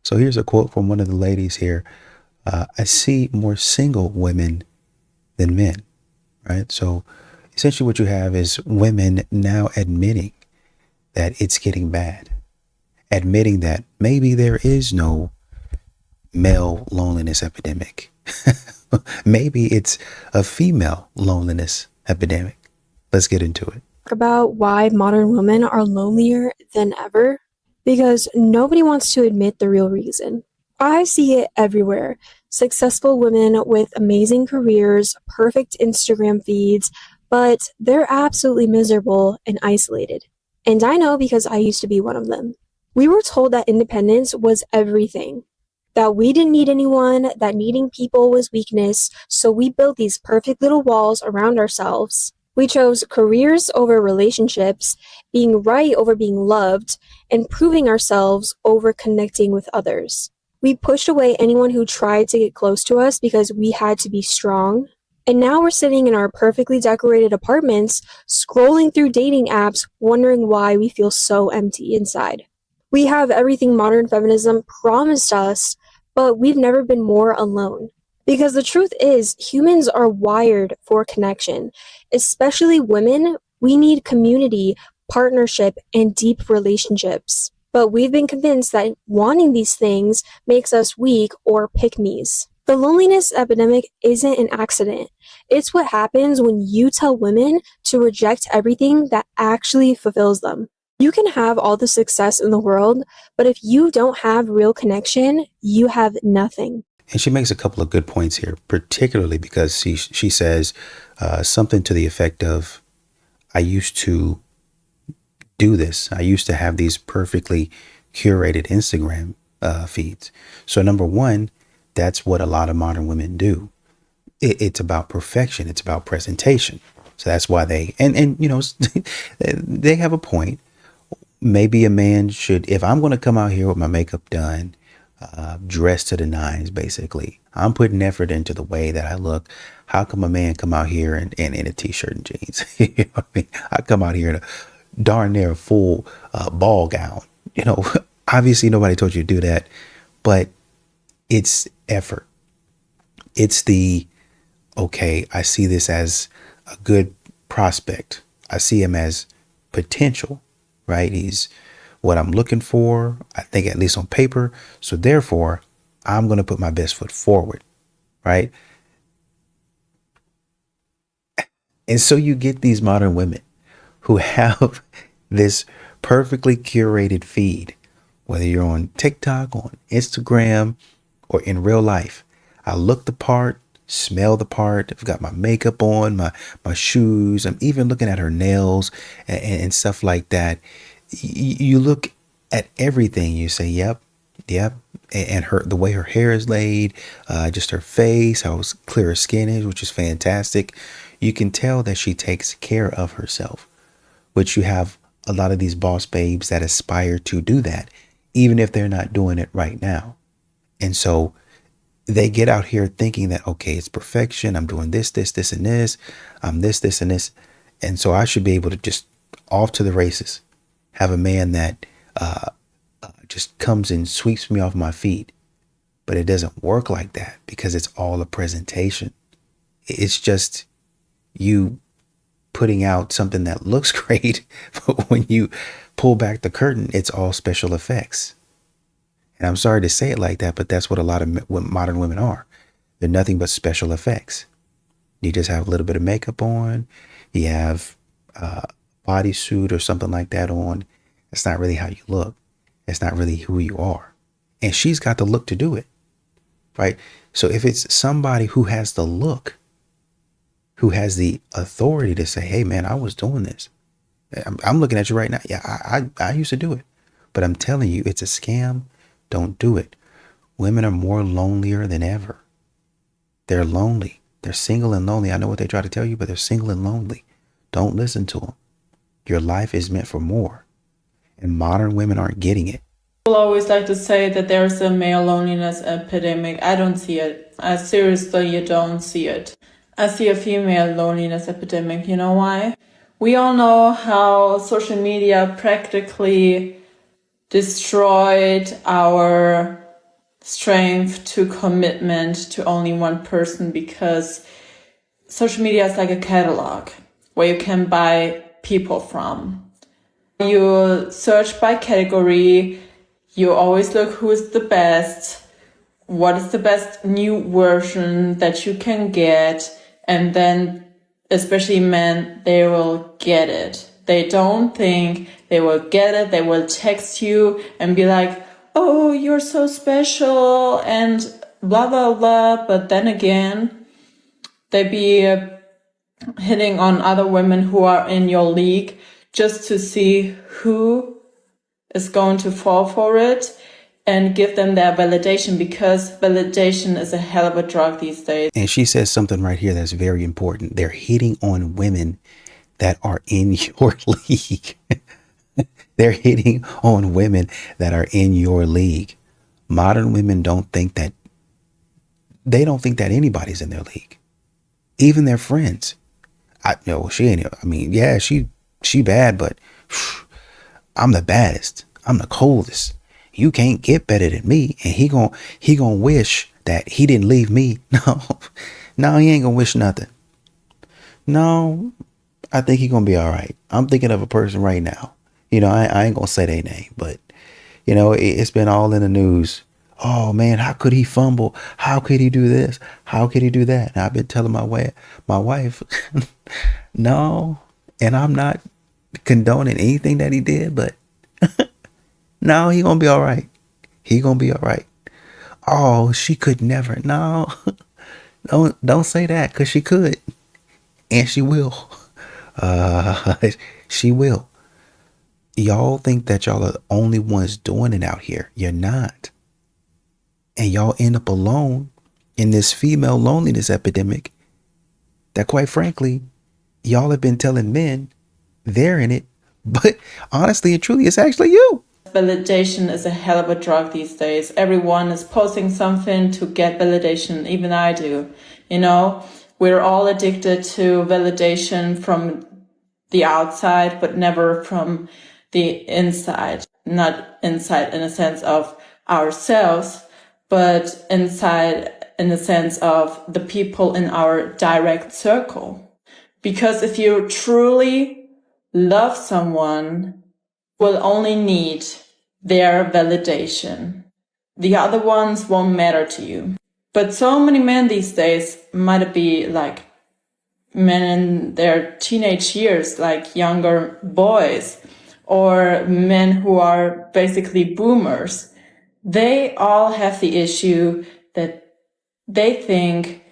So here's a quote from one of the ladies here. I see more single women than men, right? So essentially what you have is women now admitting that it's getting bad, admitting that maybe there is no male loneliness epidemic. Maybe it's a female loneliness epidemic. Let's get into it. About why modern women are lonelier than ever because nobody wants to admit the real reason. I see it everywhere. Successful women with amazing careers, perfect Instagram feeds, but they're absolutely miserable and isolated. And I know because I used to be one of them. We were told that independence was everything, that we didn't need anyone, that needing people was weakness, so we built these perfect little walls around ourselves. We chose careers over relationships, being right over being loved, and proving ourselves over connecting with others. We pushed away anyone who tried to get close to us because we had to be strong. And now we're sitting in our perfectly decorated apartments, scrolling through dating apps, wondering why we feel so empty inside. We have everything modern feminism promised us, but we've never been more alone. Because the truth is, humans are wired for connection. Especially women, we need community, partnership, and deep relationships. But we've been convinced that wanting these things makes us weak or pick-me's. The loneliness epidemic isn't an accident. It's what happens when you tell women to reject everything that actually fulfills them. You can have all the success in the world, but if you don't have real connection, you have nothing. And she makes a couple of good points here, particularly because she says something to the effect of, I used to do this. I used to have these perfectly curated Instagram feeds. So number one, that's what a lot of modern women do. It's about perfection. It's about presentation. So that's why and you know, they have a point. Maybe a man should, if I'm going to come out here with my makeup done, dressed to the nines, basically, I'm putting effort into the way that I look. How come a man come out here and in a t-shirt and jeans? You know what I mean? I come out here in a darn near full ball gown. You know, obviously nobody told you to do that, but it's effort. It's the, okay, I see this as a good prospect. I see him as potential, right? He's what I'm looking for, I think, at least on paper. So therefore, I'm going to put my best foot forward, right? And so you get these modern women who have this perfectly curated feed, whether you're on TikTok, on Instagram, or in real life. I look the part, smell the part. I've got my makeup on, my shoes. I'm even looking at her nails and stuff like that. You look at everything. You say, "Yep, yep." And her, the way her hair is laid, just her face, how clear her skin is, which is fantastic. You can tell that she takes care of herself, which you have a lot of these boss babes that aspire to do that, even if they're not doing it right now. And so they get out here thinking that, okay, it's perfection. I'm doing this, and this. I'm this, and this. And so I should be able to just off to the races, have a man that just comes and sweeps me off my feet. But it doesn't work like that because it's all a presentation. It's just you putting out something that looks great, but when you pull back the curtain, it's all special effects. And I'm sorry to say it like that, but that's what a lot of modern women are. They're nothing but special effects. You just have a little bit of makeup on, you have a bodysuit or something like that on. That's not really how you look. It's not really who you are. And she's got the look to do it, right? So if it's somebody who has the look, who has the authority to say, hey, man, I was doing this. I'm looking at you right now. Yeah, I used to do it. But I'm telling you, it's a scam. Don't do it. Women are more lonelier than ever. They're lonely. They're single and lonely. I know what they try to tell you, but they're single and lonely. Don't listen to them. Your life is meant for more. And modern women aren't getting it. People always like to say that there's a male loneliness epidemic. I don't see it. I seriously don't see it. I see a female loneliness epidemic. You know why? We all know how social media practically destroyed our strength to commitment to only one person, because social media is like a catalog where you can buy people from. You search by category, you always look who is the best, what is the best new version that you can get, and then especially men, they will get it. They don't think they will get it. They will text you and be like, oh, you're so special and blah, blah, blah. But then again, they be hitting on other women who are in your league just to see who is going to fall for it and give them their validation, because validation is a hell of a drug these days. And she says something right here that's very important. They're hitting on women that are in your league. They're hitting on women that are in your league. Modern women don't think that anybody's in their league. Even their friends. She ain't. I mean, yeah, she bad, but I'm the baddest. I'm the coldest. You can't get better than me. And he gonna wish that he didn't leave me. No, he ain't gonna wish nothing. No, I think he gonna be all right. I'm thinking of a person right now. I ain't gonna say their name, but it's been all in the news. Oh man, how could he fumble? How could he do this? How could he do that? And I've been telling my wife, no, and I'm not condoning anything that he did, but no, he gonna be all right. He gonna be all right. Oh, she could never. No, don't say that, because she could, and she will. She will. Y'all think that y'all are the only ones doing it out here. You're not. And y'all end up alone in this female loneliness epidemic that, quite frankly, y'all have been telling men they're in it. But honestly and truly, it's actually you. Validation is a hell of a drug these days. Everyone is posting something to get validation. Even I do. We're all addicted to validation from the outside, but never from the inside. Not inside in a sense of ourselves, but inside in the sense of the people in our direct circle. Because if you truly love someone, will only need their validation. The other ones won't matter to you. But so many men these days might be like men in their teenage years, like younger boys, or men who are basically boomers. They all have the issue that they think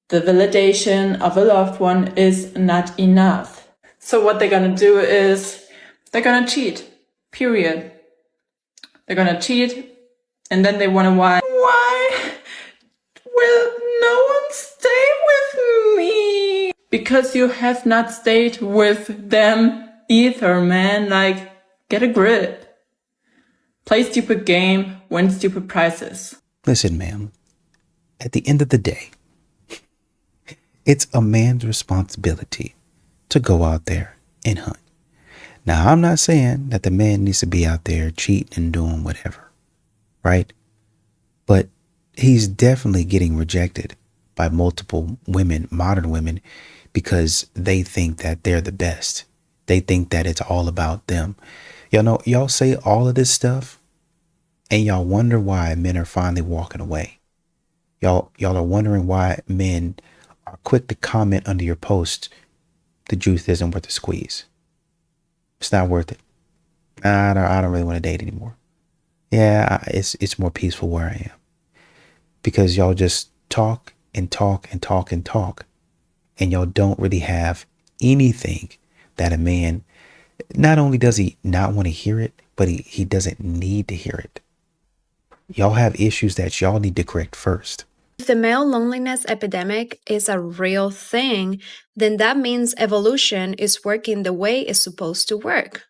the validation of a loved one is not enough. So what they're gonna do is they're gonna cheat, period. They're gonna cheat, and then they wonder why will no one stay with me? Because you have not stayed with them either, man. Like, get a grip. Play stupid game, win stupid prizes. Listen, ma'am, at the end of the day, it's a man's responsibility to go out there and hunt. Now, I'm not saying that the man needs to be out there cheating and doing whatever, right? But he's definitely getting rejected by multiple women, modern women, because they think that they're the best. They think that it's all about them. Y'all say all of this stuff, and y'all wonder why men are finally walking away. Y'all are wondering why men are quick to comment under your post, the juice isn't worth the squeeze. It's not worth it. I don't really want to date anymore. Yeah, it's more peaceful where I am. Because y'all just talk and talk and talk and talk, and y'all don't really have anything that a man, not only does he not want to hear it, but he doesn't need to hear it. Y'all have issues that y'all need to correct first. If the male loneliness epidemic is a real thing, then that means evolution is working the way it's supposed to work.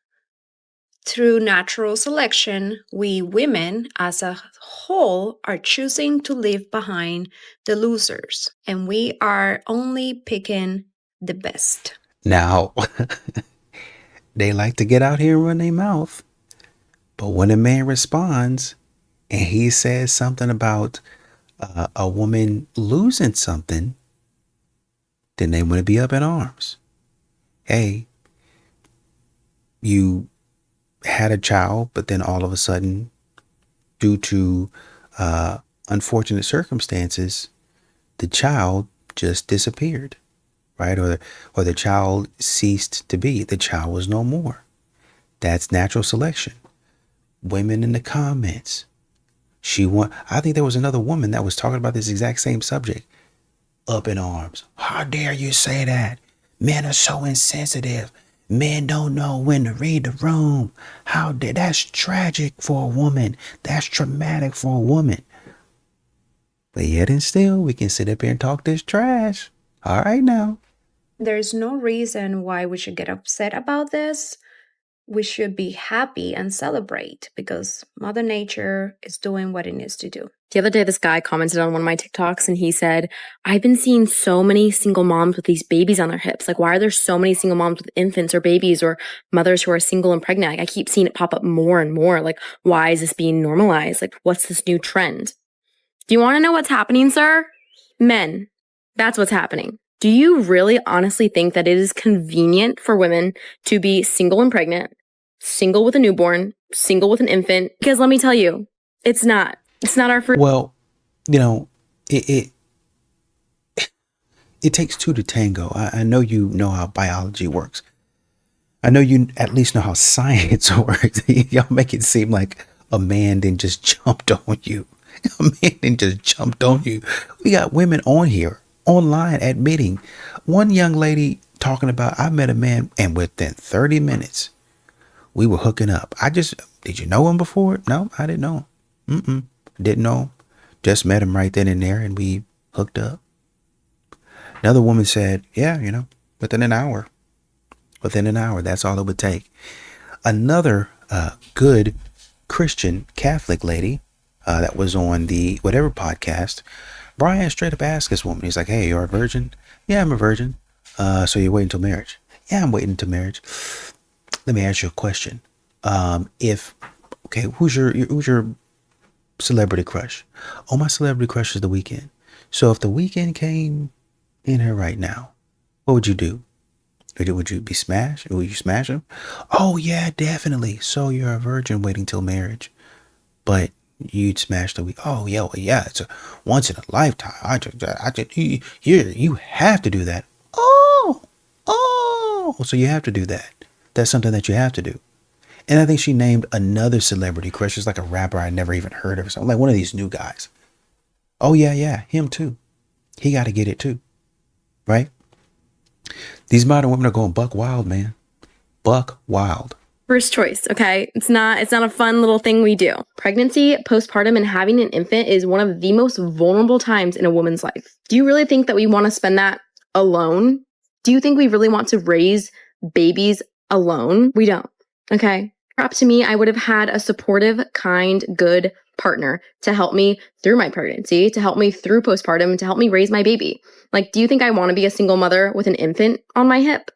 Through natural selection, we women as a whole are choosing to leave behind the losers, and we are only picking the best. Now, they like to get out here and run their mouth, but when a man responds, and he says something about a woman losing something, then they want to be up in arms. Hey, you had a child, but then all of a sudden, due to unfortunate circumstances, the child just disappeared, right? Or the child ceased to be. The child was no more. That's natural selection. Women in the comments. I think there was another woman that was talking about this exact same subject. Up in arms. How dare you say that? Men are so insensitive. Men don't know when to read the room. That's tragic for a woman. That's traumatic for a woman. But yet and still, we can sit up here and talk this trash. All right now. There's no reason why we should get upset about this. We should be happy and celebrate because Mother Nature is doing what it needs to do. The other day, this guy commented on one of my TikToks and he said, I've been seeing so many single moms with these babies on their hips. Like, why are there so many single moms with infants or babies or mothers who are single and pregnant? Like, I keep seeing it pop up more and more. Like, why is this being normalized? Like, what's this new trend? Do you want to know what's happening, sir? Men, that's what's happening. Do you really honestly think that it is convenient for women to be single and pregnant, single with a newborn, single with an infant? Because let me tell you, it's not. It's not our first. Well, it takes two to tango. I know you know how biology works. I know you at least know how science works. Y'all make it seem like a man then just jumped on you. A man then just jumped on you. We got women on here, online, admitting. One young lady talking about, I met a man and within 30 minutes, we were hooking up. Did you know him before? No, I didn't know him. Didn't know him. Just met him right then and there and we hooked up. Another woman said, yeah, within an hour. Within an hour, that's all it would take. Another good Christian Catholic lady that was on the whatever podcast, Brian straight up asked this woman, he's like, hey, you're a virgin? Yeah, I'm a virgin. So you're waiting until marriage? Yeah, I'm waiting until marriage. Let me ask you a question. Who's your celebrity crush? Oh, my celebrity crush is The Weeknd. So if The Weeknd came in here right now, what would you do? Would you be smashed? Would you smash him? Oh yeah, definitely. So you're a virgin waiting till marriage, but you'd smash The Weeknd. Oh yeah, well, yeah. It's a once in a lifetime. You have to do that. Oh, so you have to do that. That's something that you have to do. And I think she named another celebrity crush. It's like a rapper I never even heard of. Something like one of these new guys. Oh yeah, him too. He got to get it too, right? These modern women are going buck wild, man. Buck wild. First choice, okay? It's not a fun little thing we do. Pregnancy, postpartum, and having an infant is one of the most vulnerable times in a woman's life. Do you really think that we want to spend that alone? Do you think we really want to raise babies alone? We don't, okay? Perhaps to me, I would have had a supportive, kind, good partner to help me through my pregnancy, to help me through postpartum, to help me raise my baby. Like, do you think I want to be a single mother with an infant on my hip?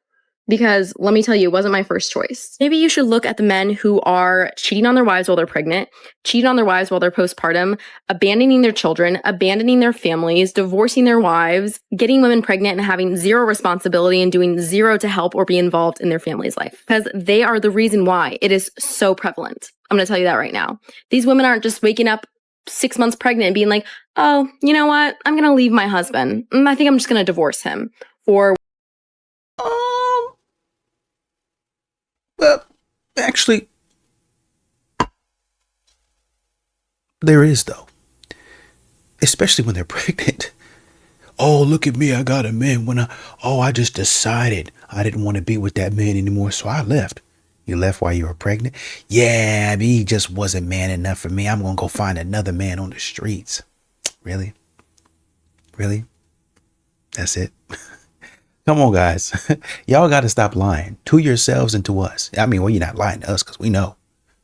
Because let me tell you, it wasn't my first choice. Maybe you should look at the men who are cheating on their wives while they're pregnant, cheating on their wives while they're postpartum, abandoning their children, abandoning their families, divorcing their wives, getting women pregnant and having zero responsibility and doing zero to help or be involved in their family's life. Because they are the reason why it is so prevalent. I'm going to tell you that right now. These women aren't just waking up 6 months pregnant and being like, oh, you know what? I'm going to leave my husband. I think I'm just going to divorce him. Or well, actually, there is though. Especially when they're pregnant. Oh, look at me, I got a man I just decided I didn't want to be with that man anymore, so I left. You left while you were pregnant? Yeah, he just wasn't man enough for me. I'm going to go find another man on the streets. Really? Really? That's it? Come on, guys. Y'all got to stop lying to yourselves and to us. I mean, well, you're not lying to us because we know.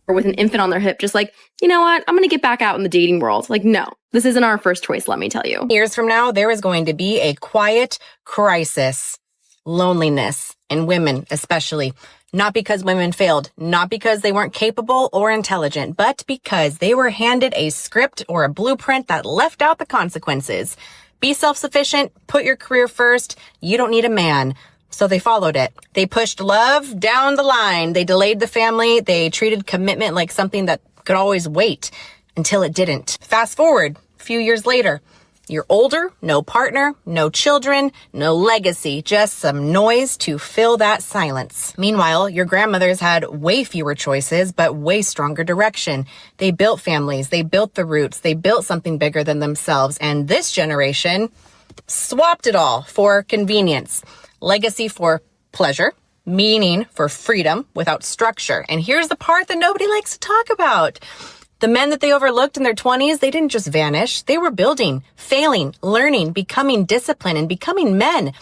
Or with an infant on their hip, just like, you know what? I'm going to get back out in the dating world. Like, no, this isn't our first choice, let me tell you. Years from now, there is going to be a quiet crisis, loneliness, and women especially Not because women failed, not because they weren't capable or intelligent, but because they were handed a script or a blueprint that left out the consequences. Be self-sufficient, put your career first, you don't need a man. So they followed it. They pushed love down the line. They delayed the family. They treated commitment like something that could always wait until it didn't. Fast forward a few years later. You're older, no partner, no children, no legacy, just some noise to fill that silence. Meanwhile, your grandmothers had way fewer choices, but way stronger direction. They built families, they built the roots, they built something bigger than themselves. And this generation swapped it all for convenience. Legacy for pleasure, meaning for freedom without structure. And here's the part that nobody likes to talk about. The men that they overlooked in their 20s, they didn't just vanish. They were building, failing, learning, becoming disciplined, and becoming men.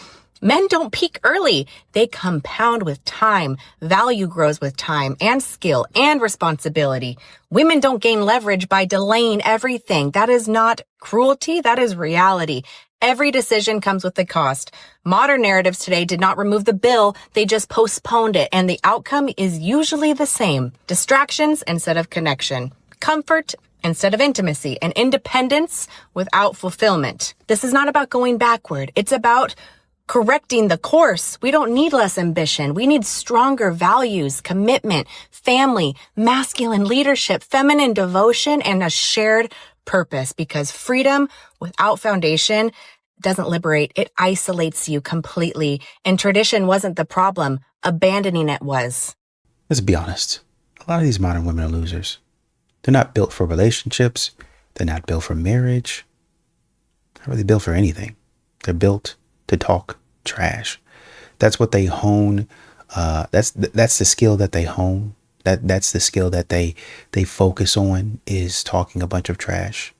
Men don't peak early. They compound with time. Value grows with time and skill and responsibility. Women don't gain leverage by delaying everything. That is not cruelty. That is reality. Every decision comes with a cost. Modern narratives today did not remove the bill. They just postponed it. And the outcome is usually the same. Distractions instead of connection. Comfort instead of intimacy, and independence without fulfillment. This is not about going backward. It's about correcting the course. We don't need less ambition. We need stronger values, commitment, family, masculine leadership, feminine devotion, and a shared purpose, because freedom without foundation doesn't liberate. It isolates you completely. And tradition wasn't the problem. Abandoning it was. Let's be honest. A lot of these modern women are losers. They're not built for relationships. They're not built for marriage. They're not really built for anything. They're built to talk trash. That's what they hone. That's the skill that they hone. That's the skill that they focus on, is talking a bunch of trash,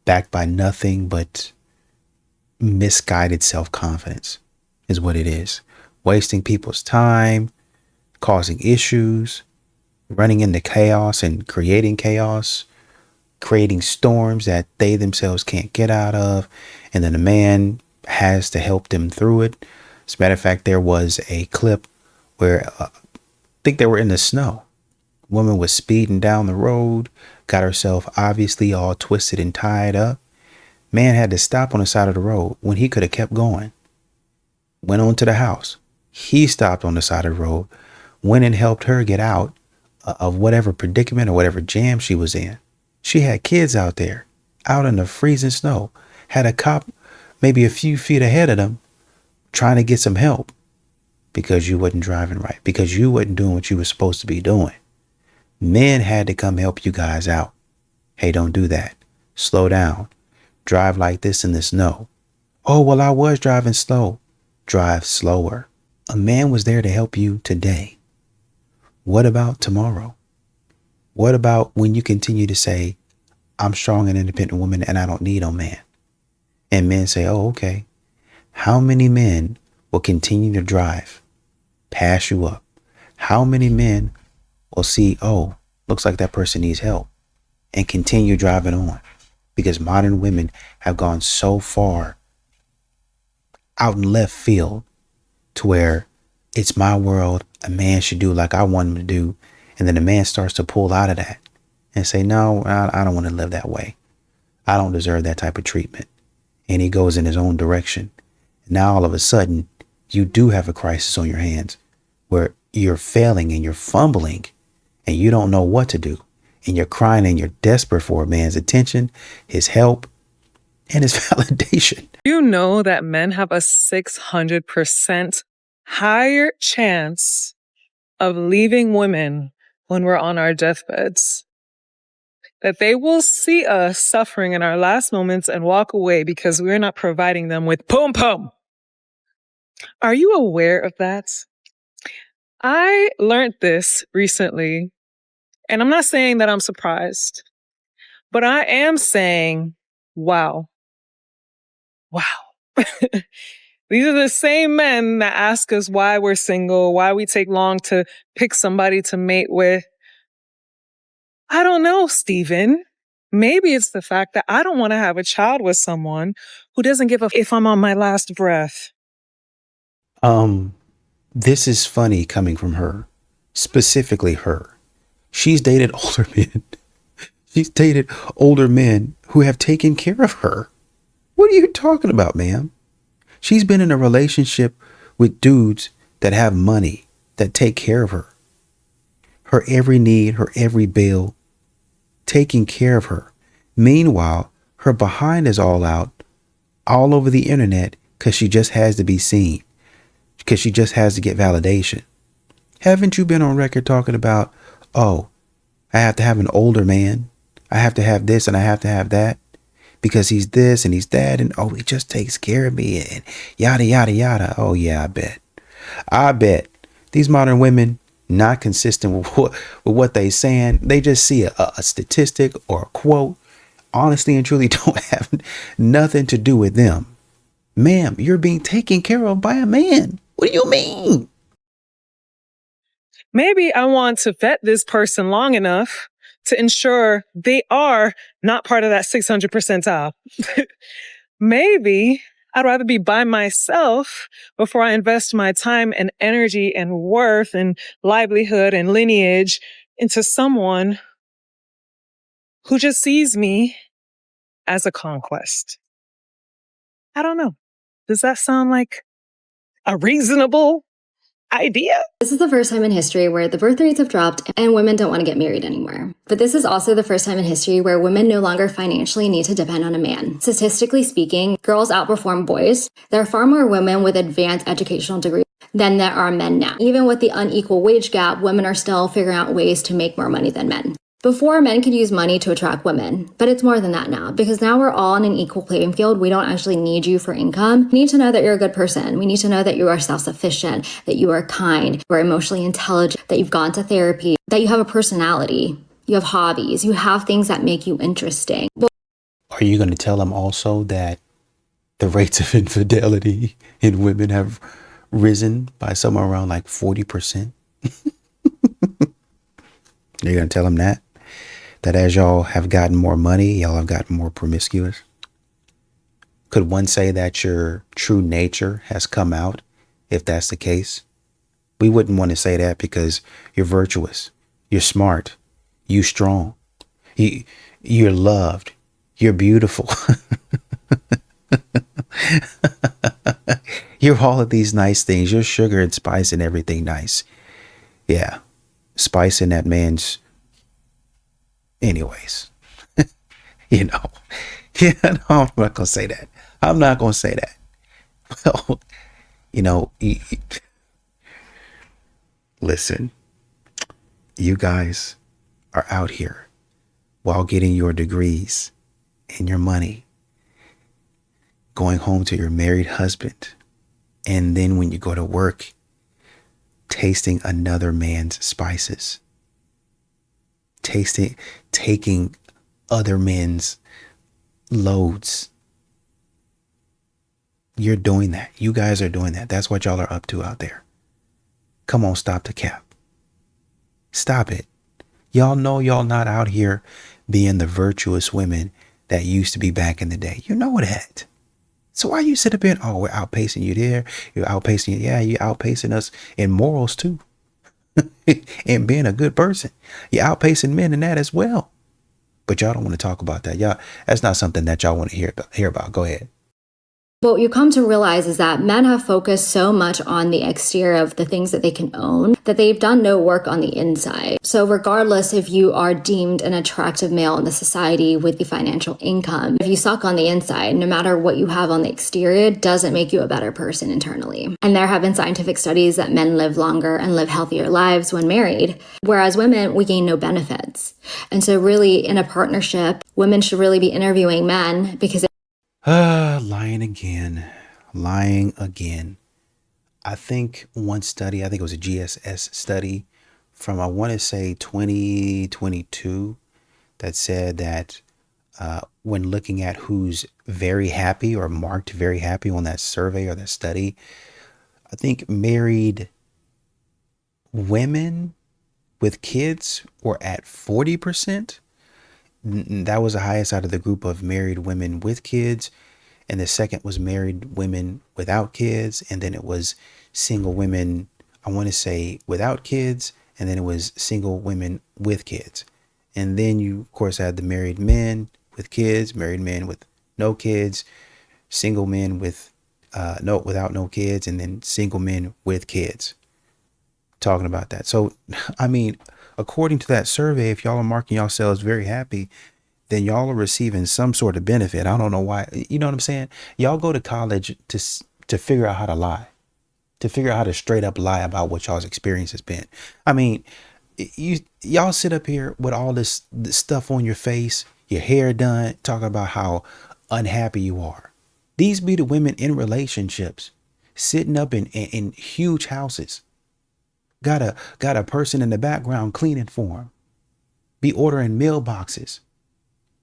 backed by nothing but misguided self-confidence is what it is. Wasting people's time, causing issues, running into chaos and creating chaos, creating storms that they themselves can't get out of. And then a man has to help them through it. As a matter of fact, there was a clip where I think they were in the snow. Woman was speeding down the road, got herself obviously all twisted and tied up. Man had to stop on the side of the road when he could have kept going. Went on to the house. He stopped on the side of the road, went and helped her get out of whatever predicament or whatever jam she was in. She had kids out there, out in the freezing snow, had a cop maybe a few feet ahead of them trying to get some help because you wasn't driving right, because you wasn't doing what you were supposed to be doing. Men had to come help you guys out. Hey, don't do that. Slow down. Drive like this in the snow. Oh, well, I was driving slow. Drive slower. A man was there to help you today. What about tomorrow? What about when you continue to say, I'm strong and independent woman and I don't need no man? And men say, oh, okay. How many men will continue to drive, pass you up? How many men will see, oh, looks like that person needs help, and continue driving on? Because modern women have gone so far out in left field to where it's my world. A man should do like I want him to do. And then the man starts to pull out of that and say, no, I don't want to live that way. I don't deserve that type of treatment. And he goes in his own direction. Now, all of a sudden, you do have a crisis on your hands where you're failing and you're fumbling and you don't know what to do. And you're crying and you're desperate for a man's attention, his help, and his validation. You know that men have a 600% higher chance of leaving women when we're on our deathbeds. That they will see us suffering in our last moments and walk away because we're not providing them with pum pum. Are you aware of that? I learned this recently, and I'm not saying that I'm surprised, but I am saying, wow. Wow. These are the same men that ask us why we're single, why we take long to pick somebody to mate with. I don't know, Stephen. Maybe it's the fact that I don't want to have a child with someone who doesn't give a if I'm on my last breath. This is funny coming from her, specifically her. She's dated older men. She's dated older men who have taken care of her. What are you talking about, ma'am? She's been in a relationship with dudes that have money, that take care of her. Her every need, her every bill, taking care of her. Meanwhile, her behind is all out, all over the internet, because she just has to be seen, because she just has to get validation. Haven't you been on record talking about, oh, I have to have an older man, I have to have this and I have to have that, because he's this and he's that, and oh, he just takes care of me, and yada, yada, yada. Oh, yeah, I bet. I bet these modern women, not consistent with what they saying. They just see a statistic or a quote, honestly and truly don't have nothing to do with them. Ma'am, you're being taken care of by a man. What do you mean? Maybe I want to vet this person long enough to ensure they are not part of that 600 percentile. Maybe I'd rather be by myself before I invest my time and energy and worth and livelihood and lineage into someone who just sees me as a conquest. I don't know. Does that sound like a reasonable idea? This is the first time in history where the birth rates have dropped and women don't want to get married anymore. But this is also the first time in history where women no longer financially need to depend on a man. Statistically speaking, girls outperform boys. There are far more women with advanced educational degrees than there are men now. Even with the unequal wage gap, women are still figuring out ways to make more money than men. Before, men could use money to attract women, but it's more than that now, because now we're all on an equal playing field. We don't actually need you for income. We need to know that you're a good person. We need to know that you are self-sufficient, that you are kind, you're emotionally intelligent, that you've gone to therapy, that you have a personality, you have hobbies, you have things that make you interesting. Are you going to tell them also that the rates of infidelity in women have risen by somewhere around like 40%? You're going to tell them that? That as y'all have gotten more money, y'all have gotten more promiscuous? Could one say that your true nature has come out if that's the case? We wouldn't want to say that because you're virtuous, you're smart, you're strong, you're loved, you're beautiful. You're all of these nice things. You're sugar and spice and everything nice. Yeah, spice in that man's... Anyways, you know, yeah, no, I'm not going to say that. I'm not going to say that. Well, you know, listen, you guys are out here while getting your degrees and your money, going home to your married husband. And then when you go to work, tasting another man's spices. Taking other men's loads. You're doing that. You guys are doing that. That's what y'all are up to out there. Come on, stop the cap. Stop it. Y'all know y'all not out here being the virtuous women that used to be back in the day. You know that. So why you sit up here, oh, we're outpacing you there. You're outpacing, yeah, you're outpacing us in morals too. And being a good person. You're outpacing men in that as well. But y'all don't want to talk about that. Y'all, that's not something that y'all want to hear about. Go ahead. What you come to realize is that men have focused so much on the exterior of the things that they can own that they've done no work on the inside. So regardless if you are deemed an attractive male in the society with the financial income, if you suck on the inside, no matter what you have on the exterior, it doesn't make you a better person internally. And there have been scientific studies that men live longer and live healthier lives when married, whereas women, we gain no benefits. And so really in a partnership, women should really be interviewing men because Lying again. I think one study, I think it was a GSS study from, I want to say 2022, that said that when looking at who's very happy or marked very happy on that survey or that study, I think married women with kids were at 40%. That was the highest out of the group of married women with kids. And the second was married women without kids. And then it was single women, I want to say without kids. and then it was single women with kids. And then you, of course, had the married men with kids, married men with no kids, single men with no without no kids, and then single men with kids. Talking about that. So, I mean, according to that survey, if y'all are marking yourselves very happy, then y'all are receiving some sort of benefit. I don't know why. You know what I'm saying? Y'all go to college to figure out how to lie, to figure out how to straight up lie about what y'all's experience has been. I mean, y'all sit up here with all this stuff on your face, your hair done, talking about how unhappy you are. These be the women in relationships, sitting up in huge houses. Got a person in the background cleaning for them. Be ordering mailboxes.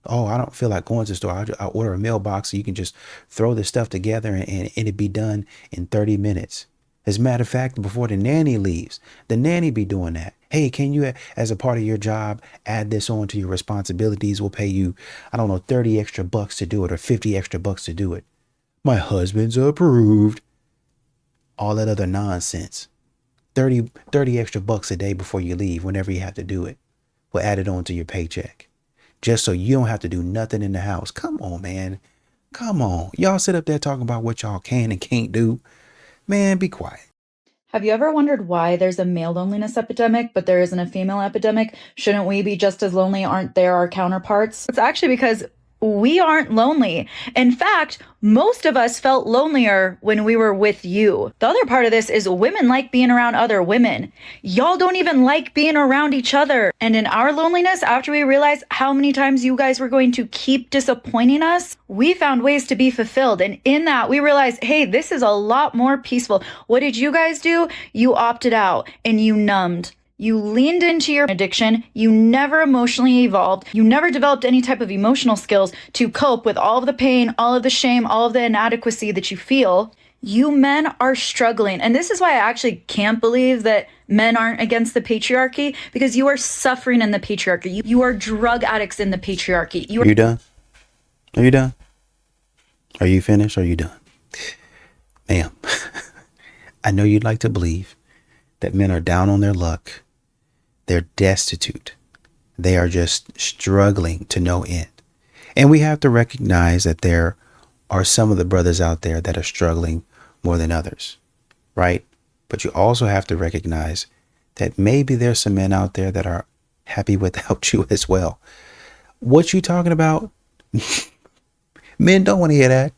Oh, I don't feel like going to the store. I'll order a mailbox so you can just throw the stuff together and it'd be done in 30 minutes. As a matter of fact, before the nanny leaves, the nanny be doing that. Hey, can you, as a part of your job, add this on to your responsibilities? We'll pay you, I don't know, 30 extra bucks to do it or 50 extra bucks to do it. My husband's approved. All that other nonsense. 30 extra bucks a day before you leave, whenever you have to do it. We'll add it on to your paycheck. Just so you don't have to do nothing in the house. Come on, man. Come on. Y'all sit up there talking about what y'all can and can't do. Man, be quiet. Have you ever wondered why there's a male loneliness epidemic, but there isn't a female epidemic? Shouldn't we be just as lonely? Aren't there our counterparts? It's actually because we aren't lonely. In fact, most of us felt lonelier when we were with you. The other part of this is women like being around other women. Y'all don't even like being around each other. And in our loneliness, after we realized how many times you guys were going to keep disappointing us, we found ways to be fulfilled. And in that, we realized, hey, this is a lot more peaceful. What did you guys do? You opted out and you numbed. You leaned into your addiction. You never emotionally evolved. You never developed any type of emotional skills to cope with all of the pain, all of the shame, all of the inadequacy that you feel. You men are struggling. And this is why I actually can't believe that men aren't against the patriarchy, because you are suffering in the patriarchy. You are drug addicts in the patriarchy. Are you done? Are you done? Are you finished? Are you done? Ma'am, I know you'd like to believe that men are down on their luck. They're destitute. They are just struggling to no end. And we have to recognize that there are some of the brothers out there that are struggling more than others, right? But you also have to recognize that maybe there's some men out there that are happy without you as well. What you talking about? Men don't want to hear that.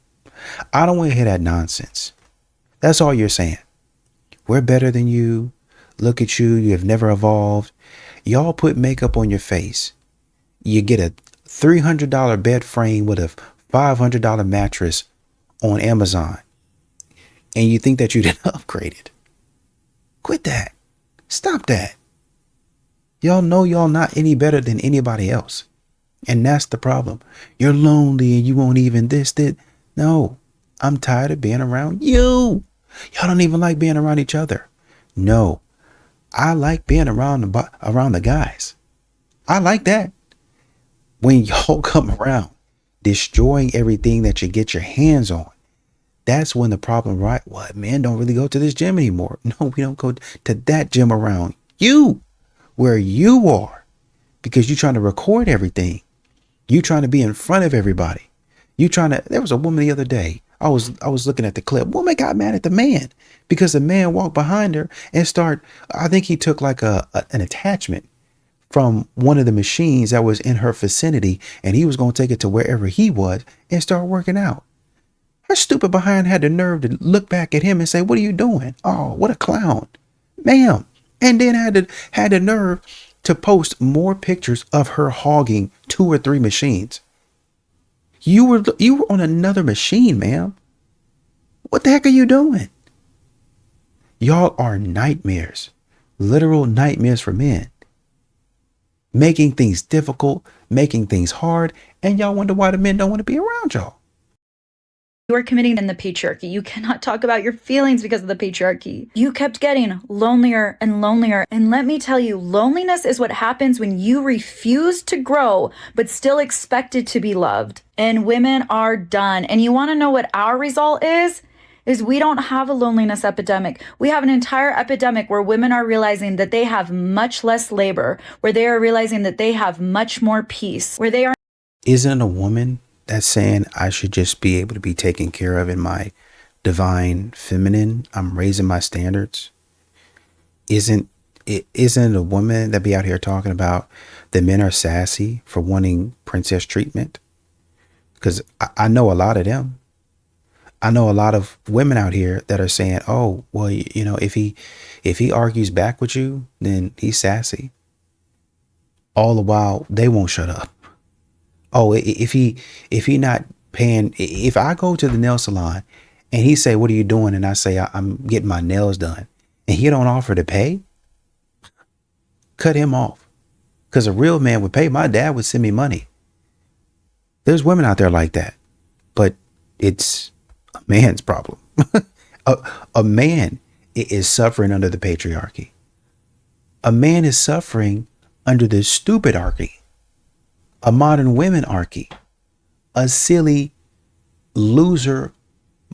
I don't want to hear that nonsense. That's all you're saying. We're better than you. Look at you. You have never evolved. Y'all put makeup on your face. You get a $300 bed frame with a $500 mattress on Amazon. And you think that you didn't upgrade it. Quit that. Stop that. Y'all know y'all not any better than anybody else. And that's the problem. You're lonely and you won't even this, that. No, I'm tired of being around you. Y'all don't even like being around each other. No, I like being around the guys. I like that. When y'all come around, destroying everything that you get your hands on, that's when the problem, right? What, men don't really go to this gym anymore. No, we don't go to that gym around you, where you are, because you're trying to record everything. You trying to be in front of everybody. There was a woman the other day. I was looking at the clip. Woman got mad at the man because the man walked behind her and I think he took like an attachment from one of the machines that was in her vicinity, and he was going to take it to wherever he was and start working out. Her stupid behind had the nerve to look back at him and say, "What are you doing? Oh, what a clown, ma'am." And then had the nerve to post more pictures of her hogging 2 or 3 machines. You were on another machine, ma'am. What the heck are you doing? Y'all are nightmares, literal nightmares for men. Making things difficult, making things hard, and y'all wonder why the men don't want to be around y'all. You are committing in the patriarchy. You cannot talk about your feelings because of the patriarchy. You kept getting lonelier and lonelier. And let me tell you, loneliness is what happens when you refuse to grow, but still expected to be loved. And women are done. And you want to know what our result is? is we don't have a loneliness epidemic. We have an entire epidemic where women are realizing that they have much less labor, where they are realizing that they have much more peace, where they are. Isn't a woman that's saying I should just be able to be taken care of in my divine feminine? I'm raising my standards. Isn't a woman that be out here talking about that men are sassy for wanting princess treatment? Because I know a lot of them. I know a lot of women out here that are saying, oh, well, if he argues back with you, then he's sassy. All the while they won't shut up. Oh, if he not paying, if I go to the nail salon and he say, what are you doing? And I say, I'm getting my nails done, and he don't offer to pay, cut him off. Because a real man would pay. My dad would send me money. There's women out there like that, but it's a man's problem. a man is suffering under the patriarchy. A man is suffering under the stupidarchy, a modern womenarchy, a silly loser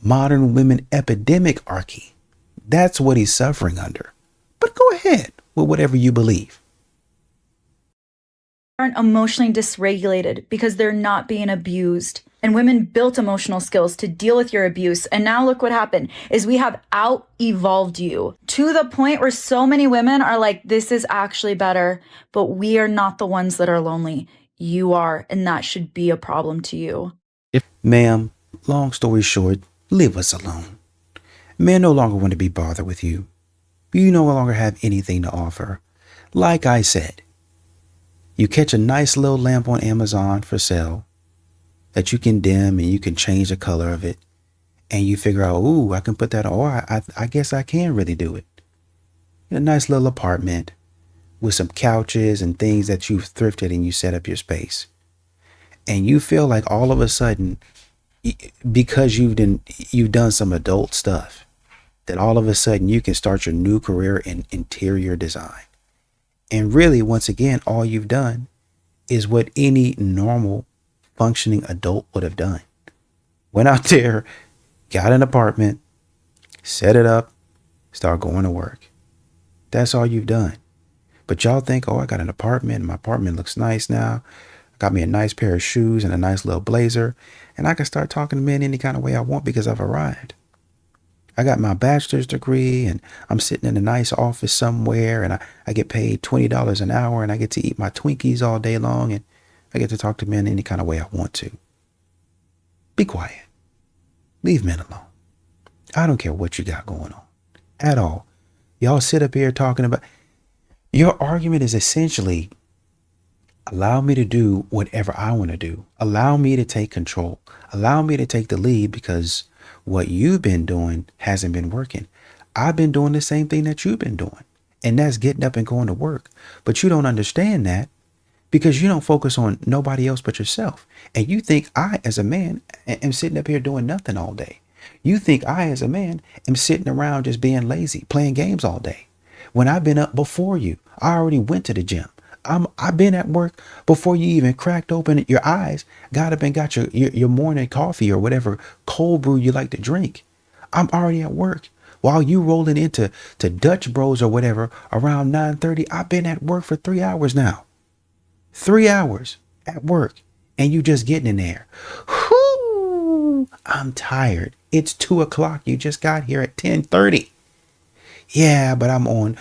modern women epidemic-archy. That's what he's suffering under. But go ahead with whatever you believe. Aren't emotionally dysregulated because they're not being abused. And women built emotional skills to deal with your abuse. And now look what happened is we have out-evolved you to the point where so many women are like, this is actually better, but we are not the ones that are lonely. You are, and that should be a problem to you. Ma'am, long story short, leave us alone. Men no longer want to be bothered with you. You no longer have anything to offer. Like I said, you catch a nice little lamp on Amazon for sale that you can dim and you can change the color of it. And you figure out, ooh, I can put that on. I guess I can really do it. In a nice little apartment with some couches and things that you've thrifted and you set up your space. And you feel like all of a sudden, because you've done some adult stuff, that all of a sudden you can start your new career in interior design. And really, once again, all you've done is what any normal functioning adult would have done. Went out there, got an apartment, set it up, start going to work. That's all you've done. But y'all think, oh, I got an apartment and my apartment looks nice now. Got me a nice pair of shoes and a nice little blazer, and I can start talking to men any kind of way I want because I've arrived. I got my bachelor's degree and I'm sitting in a nice office somewhere and I get paid $20 an hour and I get to eat my Twinkies all day long and I get to talk to men any kind of way I want to. Be quiet. Leave men alone. I don't care what you got going on at all. Y'all sit up here talking about, your argument is essentially, allow me to do whatever I want to do. Allow me to take control. Allow me to take the lead because what you've been doing hasn't been working. I've been doing the same thing that you've been doing, and that's getting up and going to work. But you don't understand that because you don't focus on nobody else but yourself. And you think I, as a man, am sitting up here doing nothing all day. You think I, as a man, am sitting around just being lazy, playing games all day. When I've been up before you, I already went to the gym. I've been at work before you even cracked open your eyes, got up and got your morning coffee or whatever cold brew you like to drink. I'm already at work. While you rolling into Dutch Bros or whatever around 9:30, I've been at work for 3 hours now. 3 hours at work, and you just getting in there. Whoo, I'm tired. It's 2 o'clock. You just got here at 10:30. Yeah, but I'm on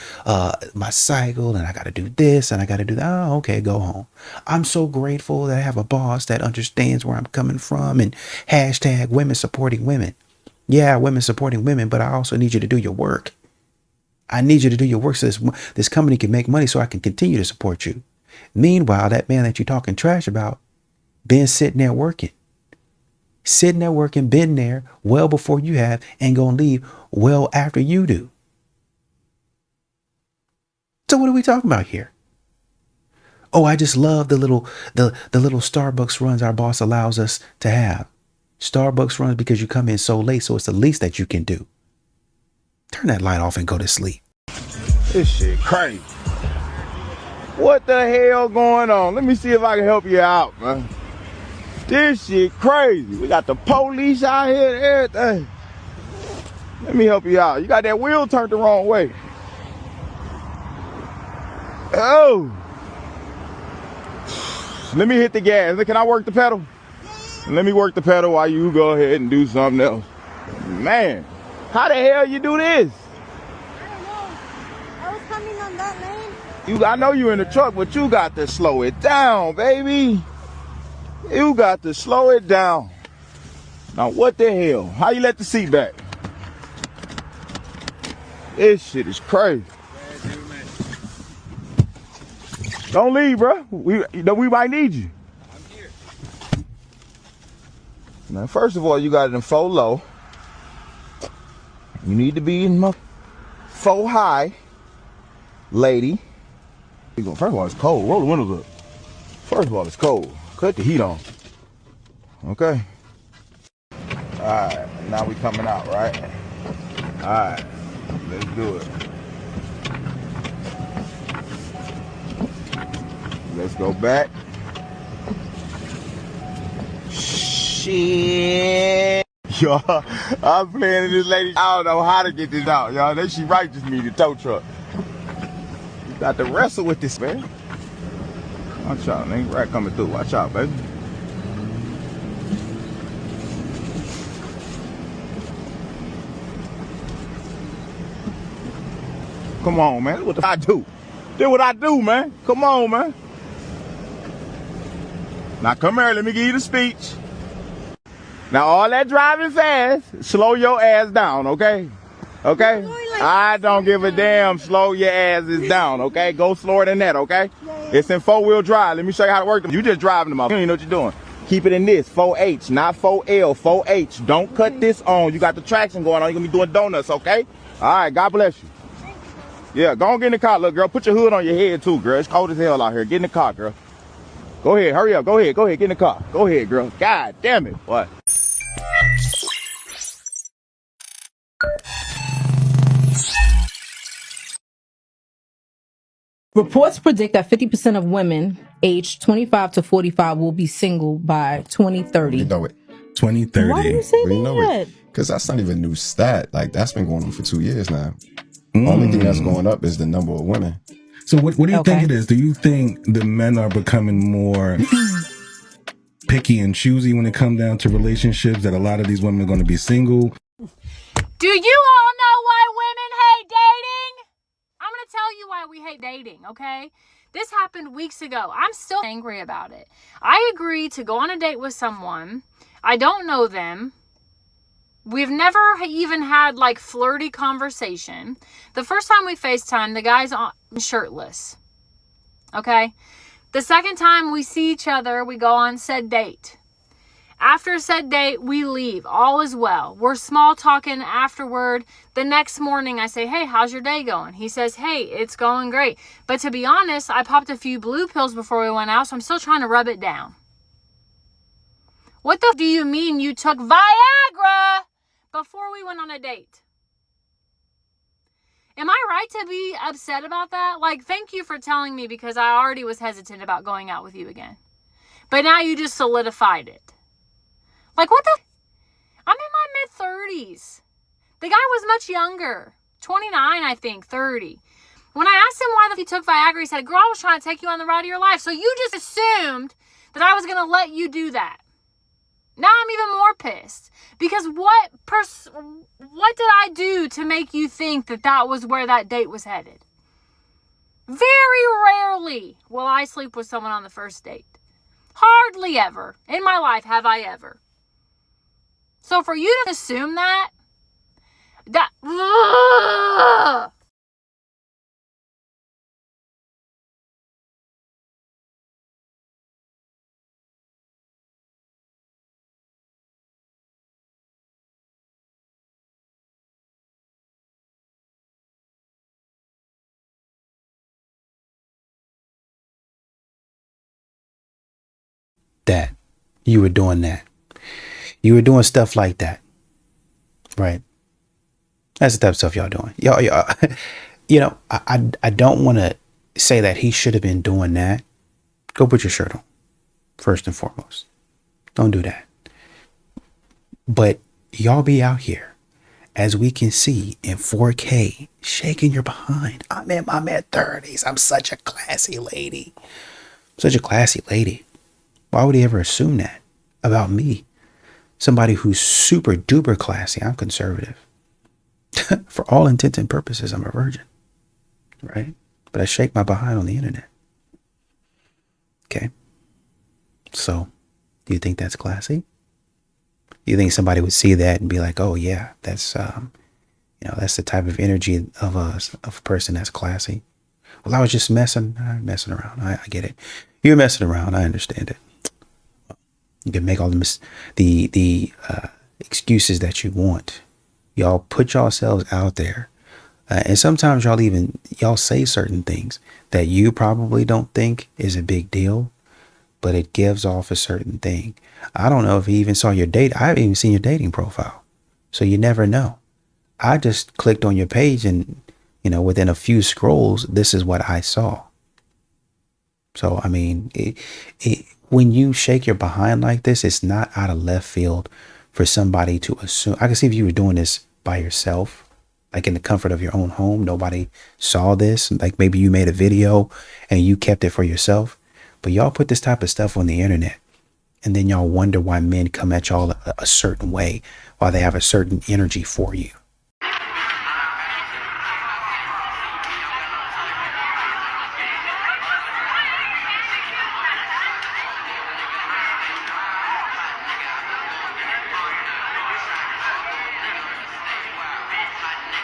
my cycle and I got to do this and I got to do that. Oh, okay, go home. I'm so grateful that I have a boss that understands where I'm coming from and hashtag women supporting women. Yeah, women supporting women, but I also need you to do your work. I need you to do your work so this company can make money so I can continue to support you. Meanwhile, that man that you're talking trash about been sitting there working. Sitting there working, been there well before you have and gonna leave well after you do. So what are we talking about here? Oh, I just love the little Starbucks runs our boss allows us to have. Starbucks runs because you come in so late, so it's the least that you can do. Turn that light off and go to sleep. This shit crazy. What the hell going on? Let me see if I can help you out, man. This shit crazy. We got the police out here and everything. Let me help you out. You got that wheel turned the wrong way. Oh. Let me hit the gas. Can I work the pedal? Let me work the pedal while you go ahead and do something else. Man, how the hell you do this? I don't know. I was coming on that lane. I know you in the truck, but you got to slow it down, baby. You got to slow it down. Now, what the hell? How you let the seat back? This shit is crazy. Don't leave, bro. We might need you. I'm here. Now, first of all, you got it in full low. You need to be in full high, lady. First of all, it's cold. Roll the windows up. First of all, it's cold. Cut the heat on. Okay. All right. Now we coming out, right? All right. Let's do it. Let's go back. Shit. Y'all, I'm playing this lady. I don't know how to get this out, y'all. She righteous me, the tow truck. You got to wrestle with this, man. Watch out, ain't rat coming through. Watch out, baby. Come on, man. What the I do? This what I do, man. Come on, man. Now come here, let me give you the speech. Now all that driving fast, slow your ass down, okay? Okay? I don't give a damn, slow your asses down, okay? Go slower than that, okay? It's in 4-wheel drive. Let me show you how to work them. You just driving them up. You don't even know what you're doing. Keep it in this, 4H, not 4L, 4H. Don't cut this on. You got the traction going on. You're gonna be doing donuts, okay? All right, God bless you. Yeah, go on, get in the car, look, girl. Put your hood on your head too, girl. It's cold as hell out here. Get in the car, girl. Go ahead, hurry up. Go ahead, get in the car. Go ahead, girl. God damn it. What? Reports predict that 50% of women aged 25 to 45 will be single by 2030. You know it. 2030. Why do you say that? Because that's not even a new stat. Like, that's been going on for 2 years now. Only thing that's going up is the number of women. So what do you think it is? Do you think the men are becoming more picky and choosy when it comes down to relationships, that a lot of these women are going to be single? Do you all know why women hate dating? I'm going to tell you why we hate dating, okay? This happened weeks ago. I'm still angry about it. I agreed to go on a date with someone. I don't know them. We've never even had like flirty conversation. The first time we FaceTime, the guy's shirtless. Okay? The second time we see each other, we go on said date. After said date, we leave. All is well. We're small talking afterward. The next morning, I say, hey, how's your day going? He says, hey, it's going great. But to be honest, I popped a few blue pills before we went out, so I'm still trying to rub it down. What the do you mean you took Viagra before we went on a date? Am I right to be upset about that? Like, thank you for telling me, because I already was hesitant about going out with you again. But now you just solidified it. Like, what the? I'm in my mid-30s. The guy was much younger. 29, I think, 30. When I asked him why he took Viagra, he said, girl, I was trying to take you on the ride of your life. So you just assumed that I was going to let you do that. Now I'm even more pissed. Because what did I do to make you think that that was where that date was headed? Very rarely will I sleep with someone on the first date. Hardly ever. In my life have I ever. So for you to assume that. That you were doing that. You were doing stuff like that. Right. That's the type of stuff y'all doing. Y'all, you know, I don't want to say that he should have been doing that. Go put your shirt on, first and foremost. Don't do that. But y'all be out here as we can see in 4K, shaking your behind. I'm in my mid-30s. I'm such a classy lady. Such a classy lady. Why would he ever assume that about me? Somebody who's super duper classy. I'm conservative. For all intents and purposes, I'm a virgin. Right? But I shake my behind on the internet. Okay? So, do you think that's classy? You think somebody would see that and be like, "Oh yeah, that's that's the type of energy of a person that's classy"? Well, I was just messing around. I get it. You're messing around. I understand it. You can make all the excuses that you want. Y'all put yourselves out there, and sometimes y'all say certain things that you probably don't think is a big deal, but it gives off a certain thing. I don't know if he even saw your date. I haven't even seen your dating profile. So you never know. I just clicked on your page and, within a few scrolls, this is what I saw. So, I mean, when you shake your behind like this, it's not out of left field for somebody to assume. I can see if you were doing this by yourself, like in the comfort of your own home, nobody saw this. Like maybe you made a video and you kept it for yourself. But y'all put this type of stuff on the internet, and then y'all wonder why men come at y'all a certain way, why they have a certain energy for you.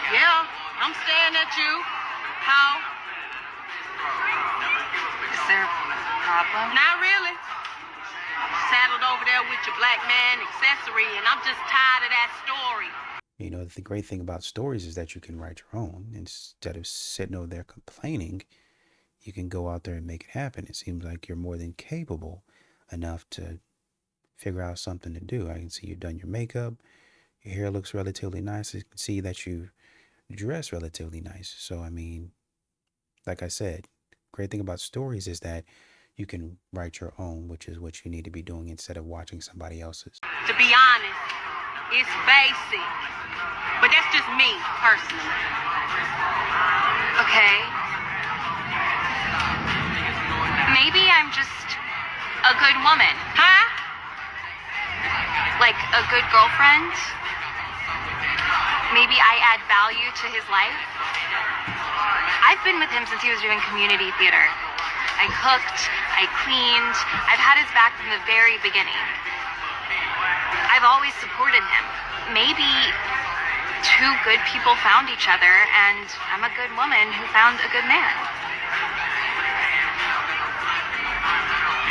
Yeah, I'm staring at you. How? Is there a problem? Not really. Saddled over there with your black man accessory, and I'm just tired of that story. The great thing about stories is that you can write your own. Instead of sitting over there complaining, you can go out there and make it happen. It seems like you're more than capable enough to figure out something to do. I can see you've done your makeup. Your hair looks relatively nice. I can see that you dress relatively nice. So, I mean, like I said, great thing about stories is that you can write your own, which is what you need to be doing instead of watching somebody else's. To be honest, it's basic. But that's just me, personally. Okay. Maybe I'm just a good woman. Huh? Like a good girlfriend. Maybe I add value to his life. I've been with him since he was doing community theater. I cooked, I cleaned, I've had his back from the very beginning. I've always supported him. Maybe two good people found each other, and I'm a good woman who found a good man.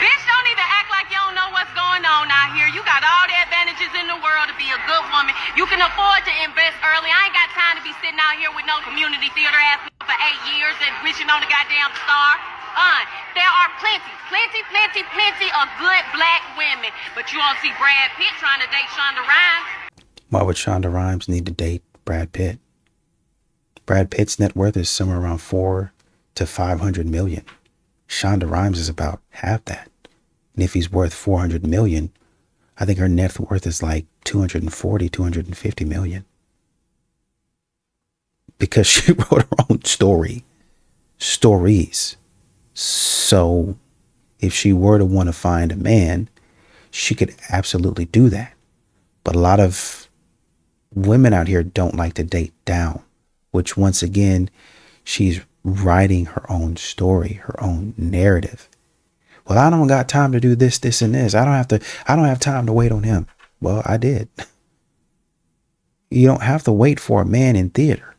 Bitch, don't even act like you don't know what's going on out here. You got all the advantages in the world to be a good woman. You can afford to invest early. I ain't got time to be sitting out here with no community theater ass for 8 years and wishing on the goddamn star. There are plenty of good black women, but you don't see Brad Pitt trying to date Shonda Rhimes. Why would Shonda Rhimes need to date Brad Pitt? Brad Pitt's net worth is somewhere around 400 to 500 million. Shonda Rhimes is about half that. And if he's worth 400 million, I think her net worth is like 240, 250 million. Because she wrote her own stories. So if she were to want to find a man, she could absolutely do that. But a lot of women out here don't like to date down, which once again, she's writing her own story, her own narrative. Well, I don't got time to do this, and this. I don't have time to wait on him. Well, I did. You don't have to wait for a man in theater.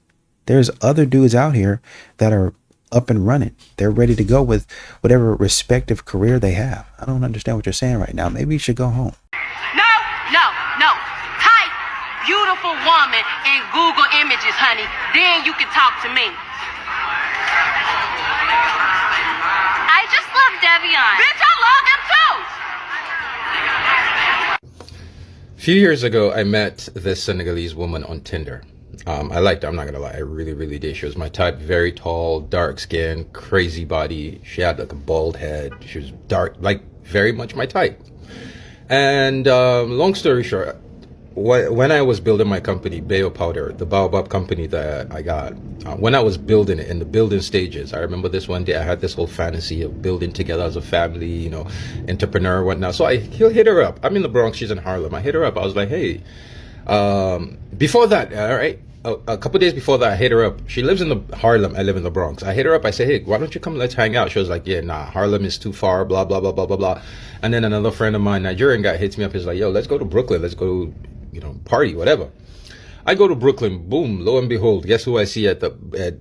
There's other dudes out here that are up and running. They're ready to go with whatever respective career they have. I don't understand what you're saying right now. Maybe you should go home. No. Type beautiful woman in Google Images, honey. Then you can talk to me. I just love Devion. Bitch, I love him too. A few years ago, I met this Senegalese woman on Tinder. I liked her, I'm not gonna lie, I really did. She was my type, very tall, dark skin, crazy body. She had like a bald head. She was dark, like very much my type. And long story short, when I was building my company, Bayo Powder, the Baobab company that I got, when I was building it in the building stages, I remember this one day I had this whole fantasy of building together as a family, you know, entrepreneur, whatnot. So he'll hit her up. I'm in the Bronx, she's in Harlem. I hit her up. I was like, hey, before that, all right, a couple days before that, I hit her up. She lives in the Harlem. I live in the Bronx. I hit her up. I said, hey, why don't you come? Let's hang out. She was like, yeah, nah, Harlem is too far, blah, blah, blah, blah, blah, blah. And then another friend of mine, Nigerian guy, hits me up. He's like, yo, let's go to Brooklyn. Let's go, you know, party, whatever. I go to Brooklyn. Boom, lo and behold, guess who I see at the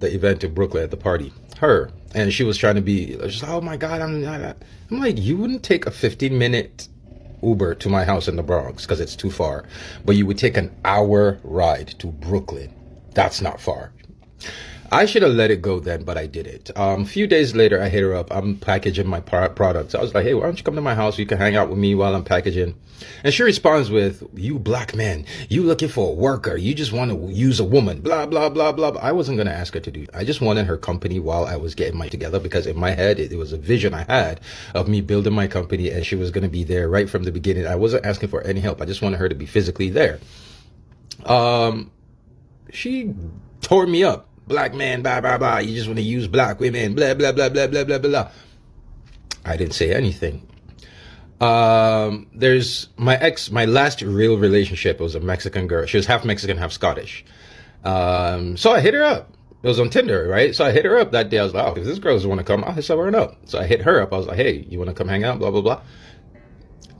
event in Brooklyn at the party? Her. And she was trying to be, she's like, oh my God, I'm like, you wouldn't take a 15-minute Uber to my house in the Bronx because it's too far, but you would take an hour ride to Brooklyn. That's not far. I should have let it go then, but I did it. A few days later, I hit her up. I'm packaging my products. I was like, hey, why don't you come to my house? You can hang out with me while I'm packaging. And she responds with, you black men, you looking for a worker. You just want to use a woman, blah, blah, blah, blah. I wasn't going to ask her to do that. I just wanted her company while I was getting my together, because in my head, it was a vision I had of me building my company, and she was going to be there right from the beginning. I wasn't asking for any help. I just wanted her to be physically there. She tore me up. Black man, blah, blah, blah. You just want to use black women, blah, blah, blah, blah, blah, blah, blah. I didn't say anything. There's my last real relationship was a Mexican girl. She was half Mexican, half Scottish. So I hit her up. It was on Tinder, right? So I hit her up that day. I was like, oh, if this girl doesn't want to come, I'll hit someone up. So I hit her up. I was like, hey, you want to come hang out? Blah, blah, blah.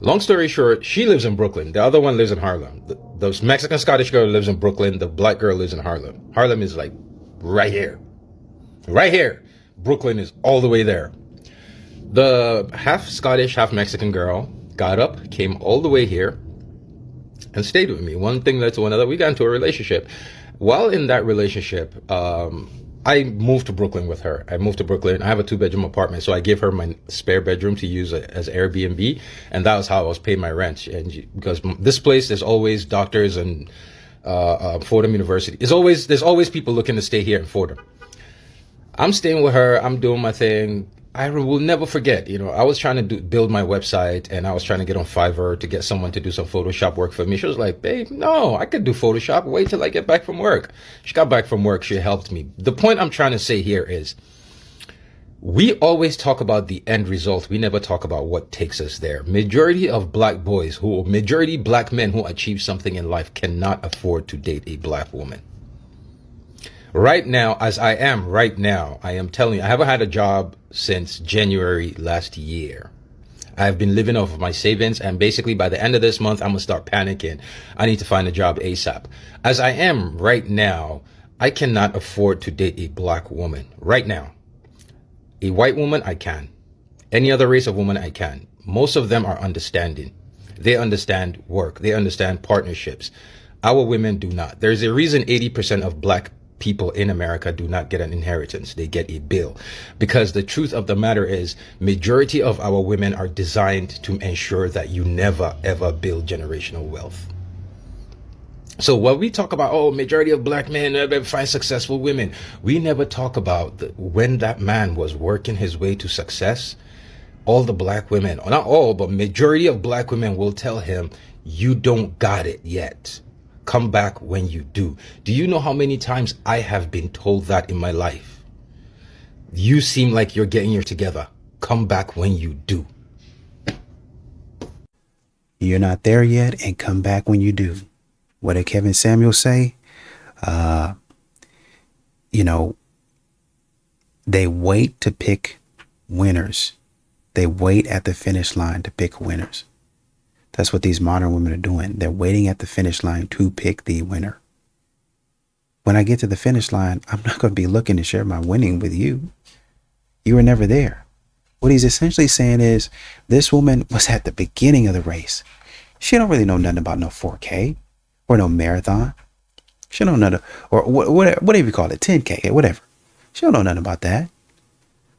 Long story short, she lives in Brooklyn. The other one lives in Harlem. The Mexican Scottish girl lives in Brooklyn. The black girl lives in Harlem. Harlem is like right here. Right here. Brooklyn is all the way there. The half Scottish, half Mexican girl got up, came all the way here, and stayed with me. One thing led to another. We got into a relationship. While in that relationship, I moved to Brooklyn with her. I moved to Brooklyn. I have a 2-bedroom apartment, so I gave her my spare bedroom to use as Airbnb, and that was how I was paying my rent. And because this place, there's always doctors and Fordham University. There's always people looking to stay here in Fordham. I'm staying with her. I'm doing my thing. I will never forget, you know, I was trying to build my website, and I was trying to get on Fiverr to get someone to do some Photoshop work for me. She was like, babe, no, I could do Photoshop. Wait till I get back from work. She got back from work. She helped me. The point I'm trying to say here is we always talk about the end result. We never talk about what takes us there. Majority black men who achieve something in life cannot afford to date a black woman. Right now, as I am right now, I am telling you, I haven't had a job since January last year. I've been living off of my savings, and basically by the end of this month, I'm gonna start panicking. I need to find a job ASAP. As I am right now, I cannot afford to date a black woman right now. A white woman, I can. Any other race of woman, I can. Most of them are understanding. They understand work. They understand partnerships. Our women do not. There's a reason 80% of black people in America do not get an inheritance. They get a bill. Because the truth of the matter is, majority of our women are designed to ensure that you never, ever build generational wealth. So when we talk about, oh, majority of black men find successful women, we never talk about when that man was working his way to success. All the black women, not all, but majority of black women will tell him, you don't got it yet. Come back when you do. Do you know how many times I have been told that in my life? You seem like you're getting your together. Come back when you do. You're not there yet, and come back when you do. What did Kevin Samuel say? You know, they wait to pick winners. They wait at the finish line to pick winners. That's what these modern women are doing. They're waiting at the finish line to pick the winner. When I get to the finish line, I'm not going to be looking to share my winning with you. You were never there. What he's essentially saying is, this woman was at the beginning of the race. She don't really know nothing about no 4K or no marathon. She don't know nothing, or whatever you call it, 10K, whatever. She don't know nothing about that.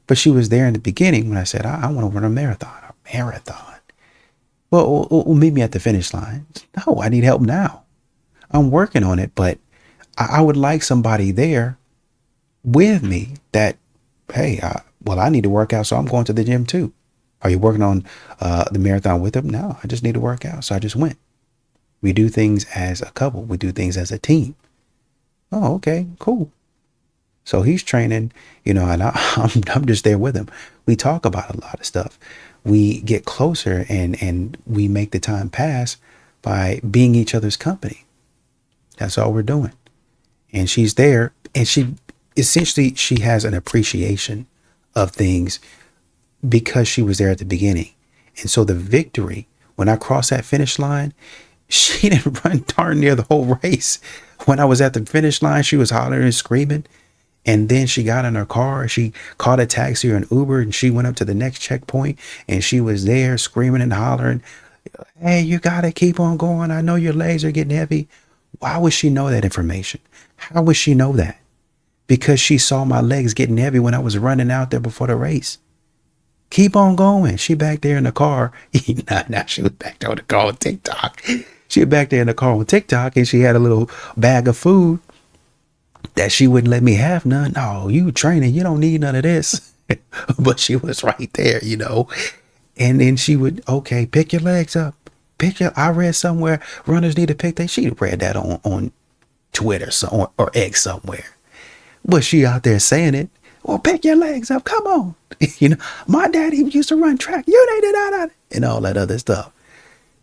But she was there in the beginning when I said, I want to run a marathon. Well, meet me at the finish line. No, I need help now. I'm working on it, but I would like somebody there with me that, hey, I need to work out, so I'm going to the gym too. Are you working on the marathon with them? No, I just need to work out, so I just went. We do things as a couple. We do things as a team. Oh, okay, cool. So he's training, and I'm just there with him. We talk about a lot of stuff. We get closer and we make the time pass by being each other's company. That's all we're doing. And she's there, and she has an appreciation of things because she was there at the beginning. And so the victory, when I crossed that finish line, she didn't run darn near the whole race. When I was at the finish line, she was hollering and screaming. And then she got in her car. She caught a taxi or an Uber, and she went up to the next checkpoint, and she was there screaming and hollering, "Hey, you got to keep on going. I know your legs are getting heavy." Why would she know that information? How would she know that? Because she saw my legs getting heavy when I was running out there before the race. Keep on going. She back there in the car. Now she was back there in the car on TikTok. She was back there in the car on TikTok, and she had a little bag of food that she wouldn't let me have none. No, you training. You don't need none of this. But she was right there, And then she would, okay, pick your legs up. I read somewhere runners need to pick their, she read that on Twitter or X somewhere. But she out there saying it. Well, pick your legs up. Come on. My daddy used to run track. You need it, and all that other stuff.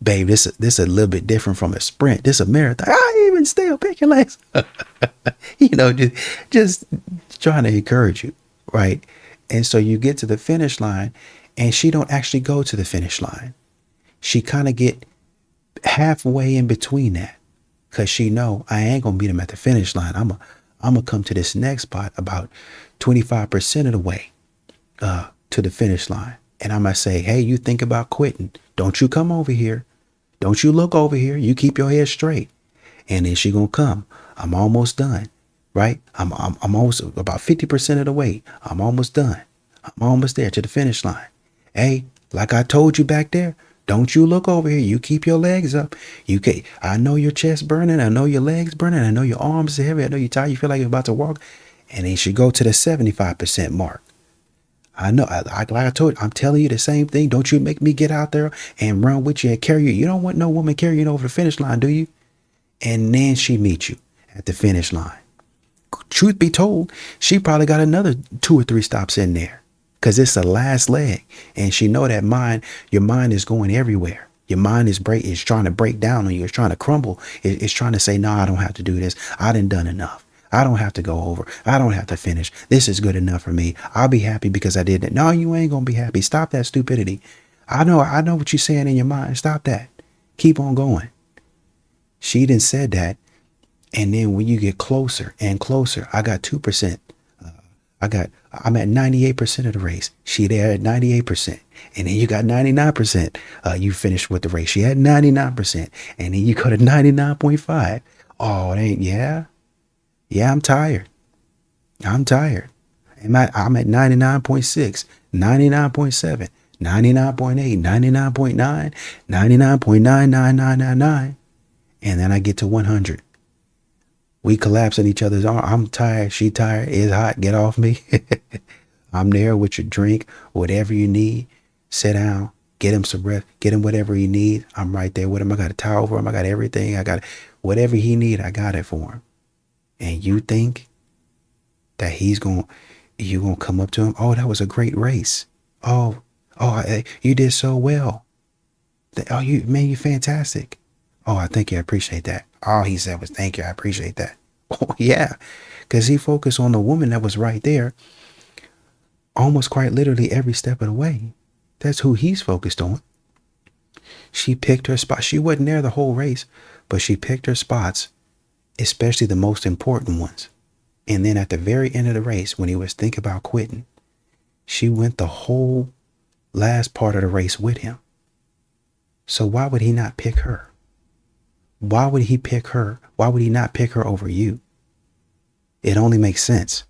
Babe, this a little bit different from a sprint. This a marathon. I even still pick your legs. Just trying to encourage you, right? And so you get to the finish line, and she don't actually go to the finish line. She kind of get halfway in between that, because she know I ain't gonna beat him at the finish line. I'm gonna come to this next spot about 25% of the way to the finish line. And I'm gonna say, hey, you think about quitting. Don't you come over here. Don't you look over here. You keep your head straight. And then she gonna come. I'm almost done, right? I'm almost about 50% of the way. I'm almost done. I'm almost there to the finish line. Hey, like I told you back there, don't you look over here. You keep your legs up. I know your chest burning. I know your legs burning. I know your arms are heavy. I know you're tired. You feel like you're about to walk. And then she go to the 75% mark. I know, like I told you, I'm telling you the same thing. Don't you make me get out there and run with you and carry you. You don't want no woman carrying you over the finish line, do you? And then she meets you at the finish line. Truth be told, she probably got another 2 or 3 stops in there, because it's the last leg. And she know that your mind is going everywhere. Your mind is trying to break down on you. It's trying to crumble. It's trying to say, no, I don't have to do this. I done enough. I don't have to go over. I don't have to finish. This is good enough for me. I'll be happy because I did it. No, you ain't going to be happy. Stop that stupidity. I know what you're saying in your mind. Stop that. Keep on going. She done said that. And then when you get closer and closer, I got 2%. I'm at 98% of the race. She there at 98%. And then you got 99%. You finished with the race. She had 99%. And then you go to 99.5. Oh, it ain't, yeah. Yeah, I'm tired. I'm at 99.6, 99.7, 99.8, 99.9, 99.99999. And then I get to 100. We collapse in each other's arms. I'm tired. She tired. It's hot. Get off me. I'm there with your drink, whatever you need. Sit down. Get him some rest. Get him whatever he needs. I'm right there with him. I got a towel for him. I got everything. I got whatever he need. I got it for him. And you think that you gonna come up to him? Oh, that was a great race. Oh, you did so well. Oh, you're fantastic. Oh, I thank you. I appreciate that. All he said was, thank you. I appreciate that. Oh, yeah. Because he focused on the woman that was right there almost quite literally every step of the way. That's who he's focused on. She picked her spot. She wasn't there the whole race, but she picked her spots, especially the most important ones. And then at the very end of the race, when he was thinking about quitting, she went the whole last part of the race with him. So why would he not pick her? Why would he pick her? Why would he not pick her over you? It only makes sense.